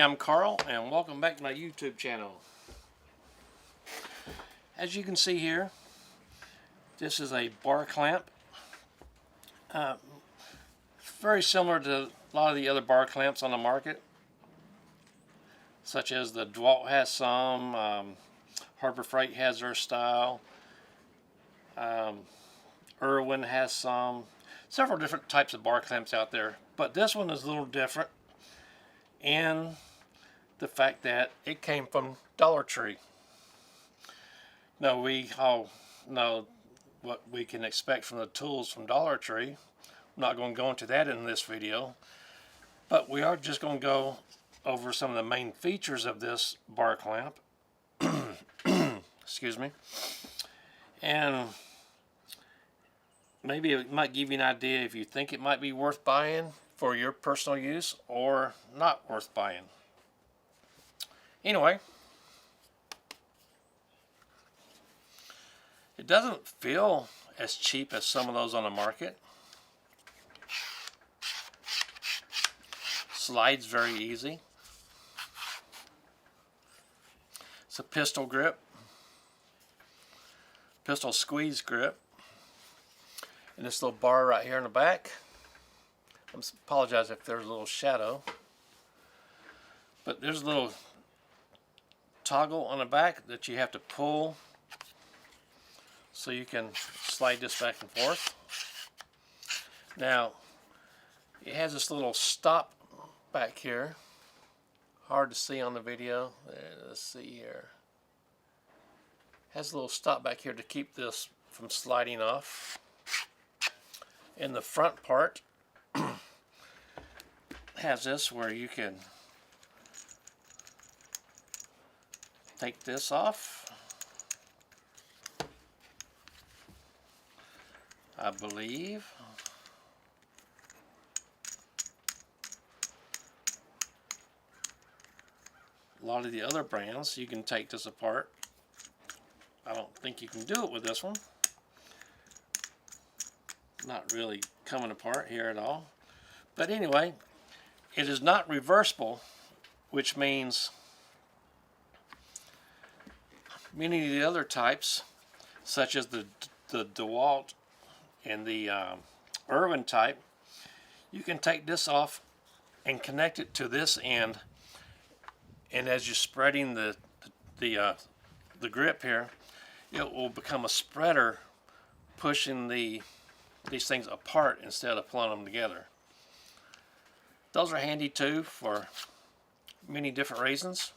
I'm Carl, and welcome back to my YouTube channel. As you can see here, this is a bar clamp. Very similar to a lot of the other bar clamps on the market, such as the DeWalt has some, Harbor Freight has their style, Irwin has some, several different types of bar clamps out there. But this one is a little different in the fact that it came from Dollar Tree. Now, we all know what we can expect from the tools from Dollar Tree. I'm not going to go into that in this video, but we are just going to go over some of the main features of this bar clamp. Excuse me. And maybe it might give you an idea if you think it might be worth buying for your personal use or not worth buying. Anyway, it doesn't feel as cheap as some of those on the market. Slides very easy. It's a pistol grip, pistol squeeze grip, and this little bar right here in the back. I apologize if there's a little shadow, but there's a little toggle on the back that you have to pull so you can slide this back and forth. Now, it has this little stop back here. Hard to see on the video. Let's see here. Has a little stop back here to keep this from sliding off. In the front part has this where you can take this off, I believe. A lot of the other brands, you can take this apart. I don't think you can do it with this one. Not really coming apart here at all. But anyway, it is not reversible, which means many of the other types, such as the DeWalt and the Irwin type, you can take this off and connect it to this end, and as you're spreading the grip here, it will become a spreader, pushing these things apart instead of pulling them together. Those are handy too for many different reasons.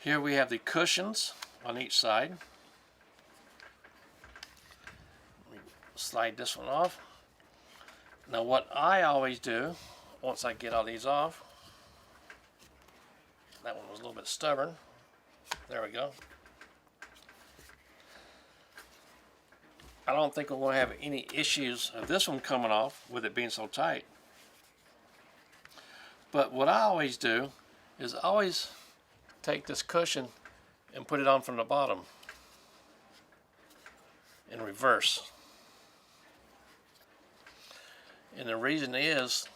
Here we have the cushions on each side. Let me slide this one off. Now, what I always do, once I get all these off, that one was a little bit stubborn. There we go. I don't think we're going to have any issues of this one coming off with it being so tight. But what I always do is always take this cushion and put it on from the bottom in reverse. And the reason is,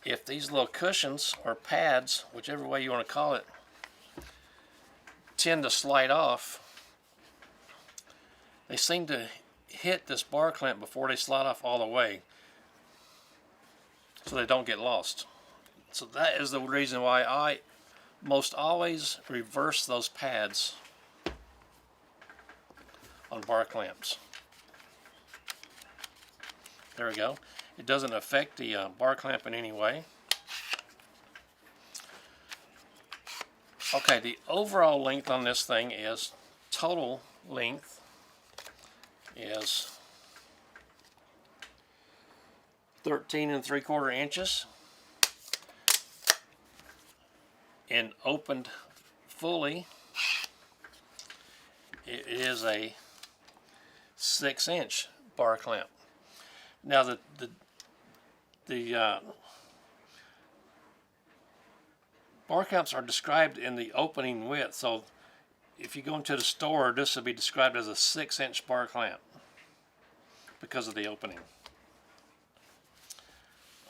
if these little cushions or pads, whichever way you want to call it, tend to slide off, they seem to hit this bar clamp before they slide off all the way, so they don't get lost. So that is the reason why I most always reverse those pads on bar clamps. There we go. It doesn't affect the bar clamp in any way. Okay, the overall length on this thing is, total length is 13 3/4 inches, and opened fully, it is a 6-inch bar clamp. Now, the bar clamps are described in the opening width, so if you go into the store, this will be described as a 6-inch bar clamp because of the opening.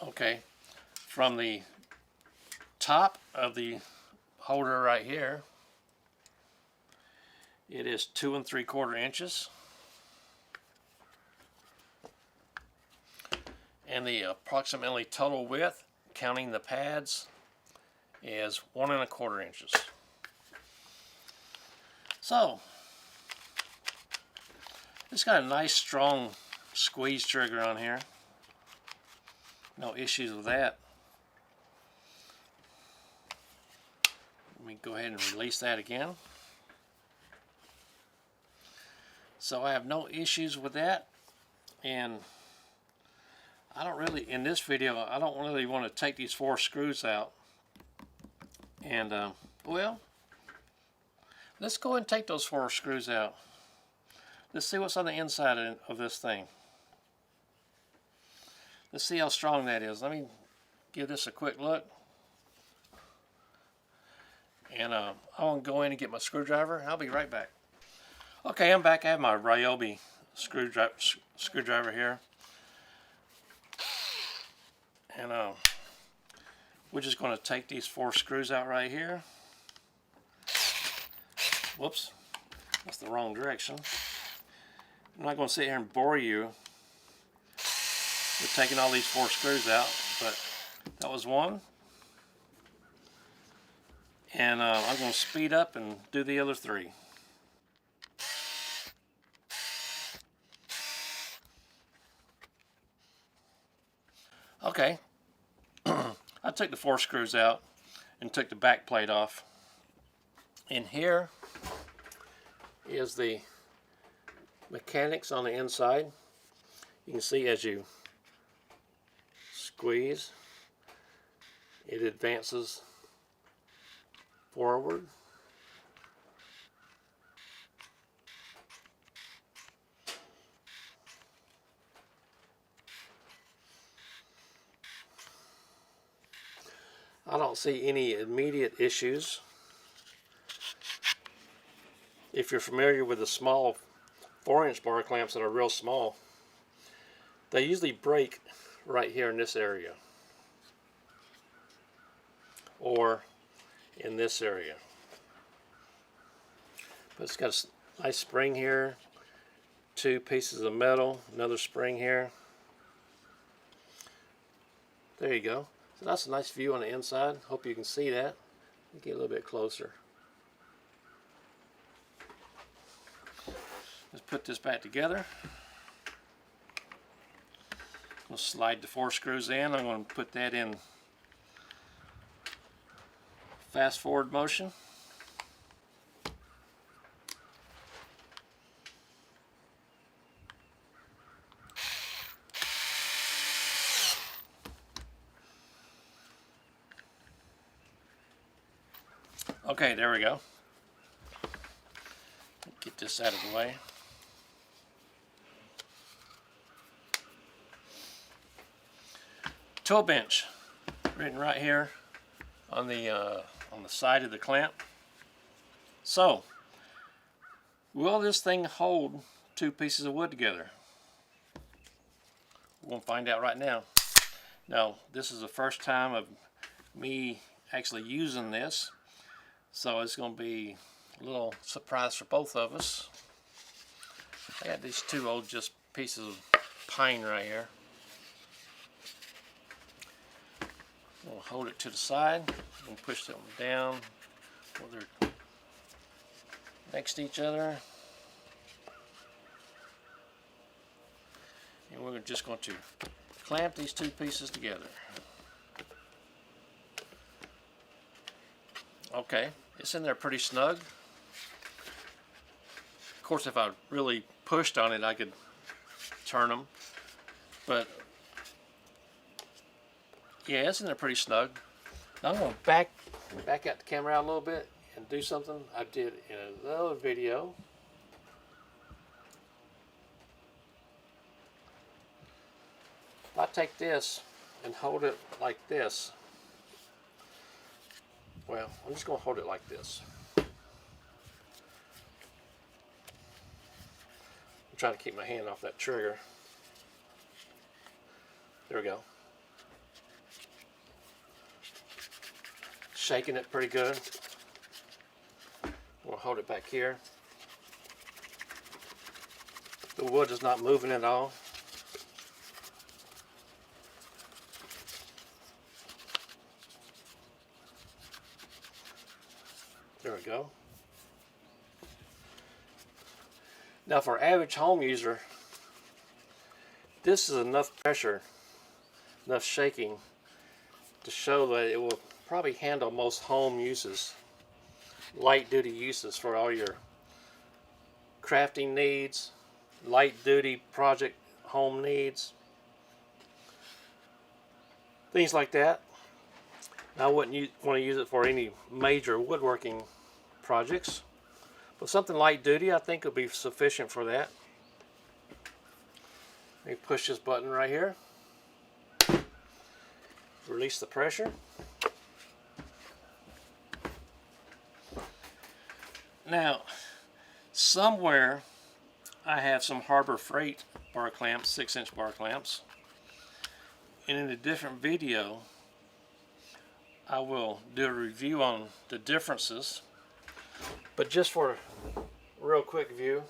Okay, from the top of the holder right here, it is 2 3/4 inches, and the approximately total width, counting the pads, is 1 1/4 inches. So it's got a nice strong squeeze trigger on here. No issues with that. Let me go ahead and release that again. So I have no issues with that, and I don't really, in this video, I don't really want to take these 4 screws out. And well, let's go ahead and take those 4 screws out. Let's see what's on the inside of this thing. Let's see how strong that is. Let me give this a quick look. And I want to go in and get my screwdriver. I'll be right back. Okay, I'm back. I have my Ryobi screwdriver here. And we're just going to take these 4 screws out right here. Whoops, that's the wrong direction. I'm not going to sit here and bore you with taking all these 4 screws out, but that was one. And I'm going to speed up and do the other 3. Okay, I took the 4 screws out and took the back plate off. And here is the mechanics on the inside. You can see as you squeeze, it advances forward. I don't see any immediate issues. If you're familiar with the small 4-inch bar clamps that are real small, they usually break right here in this area or in this area. But it's got a nice spring here, 2 pieces of metal, another spring here. There you go. So that's a nice view on the inside. Hope you can see that. Get a little bit closer. Let's put this back together. We'll slide the 4 screws in. I'm going to put that in fast forward motion. Okay, there we go. Get this out of the way. Tool bench, written right here on the side of the clamp. So, will this thing hold 2 pieces of wood together? We're going to find out right now. Now, this is the first time of me actually using this, so it's going to be a little surprise for both of us. I got these 2 old just pieces of pine right here. We'll hold it to the side and push them down while they're next to each other. And we're just going to clamp these 2 pieces together. Okay, it's in there pretty snug. Of course, if I really pushed on it, I could turn them, but yeah, it's in there pretty snug. Now I'm going to back out the camera out a little bit and do something I did in another video. If I take this and hold it like this, well, I'm just going to hold it like this. I'm trying to keep my hand off that trigger. There we go. shaking it pretty good. We'll hold it back here. The wood is not moving at all. There we go. Now for average home user, this is enough pressure, enough shaking to show that it will probably handle most home uses, light duty uses for all your crafting needs, light duty project home needs, things like that. I wouldn't want to use it for any major woodworking projects, but something light duty I think will be sufficient for that. Let me push this button right here, release the pressure. Now somewhere I have some Harbor Freight bar clamps, 6-inch bar clamps, and in a different video I will do a review on the differences, but just for a real quick view,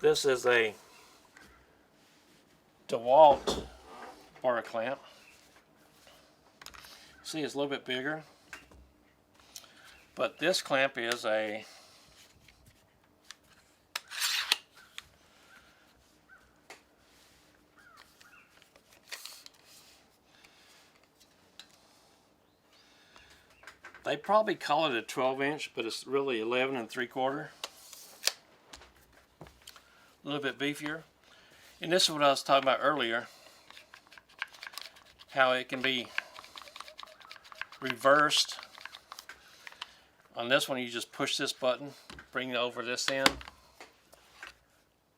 this is a DeWalt bar clamp. See, it's a little bit bigger, but this clamp is a they probably call it a 12-inch, but it's really 11 3/4. A little bit beefier. And this is what I was talking about earlier, how it can be reversed. On this one you just push this button, bring it over this end,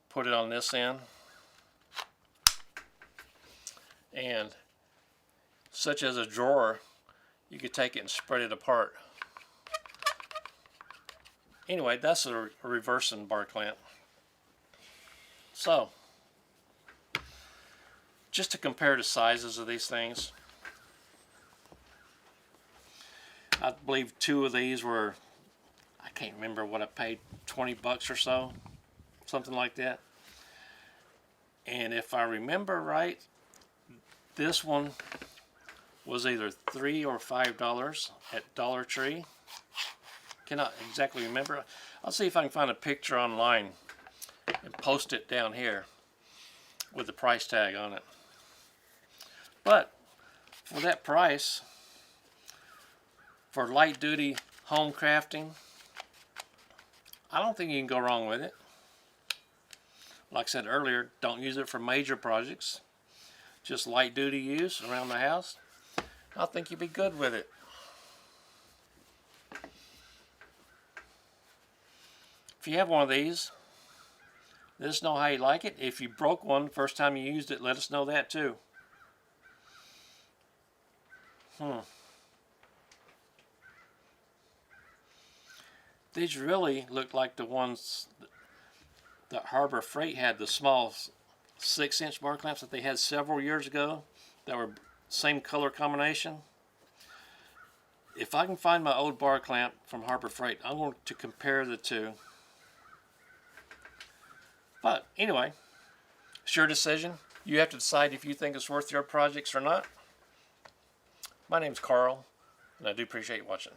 put it on this end, and such as a drawer, you could take it and spread it apart. Anyway, that's a reversing bar clamp. So, just to compare the sizes of these things, I believe 2 of these were, I can't remember what I paid, 20 bucks or so, something like that. And if I remember right, this one was either $3 or $5 at Dollar Tree. Cannot exactly remember. I'll see if I can find a picture online and post it down here with the price tag on it. But for that price, for light duty home crafting, I don't think you can go wrong with it. Like I said earlier, don't use it for major projects, just light duty use around the house. I think you'd be good with it. If you have one of these, let us know how you like it. If you broke one the first time you used it, let us know that too. These really look like the ones that Harbor Freight had, the small 6-inch bar clamps that they had several years ago that were same color combination. If I can find my old bar clamp from Harbor Freight, I'm going to compare the two. But anyway, it's your decision. You have to decide if you think it's worth your projects or not. My name's Carl, and I do appreciate you watching.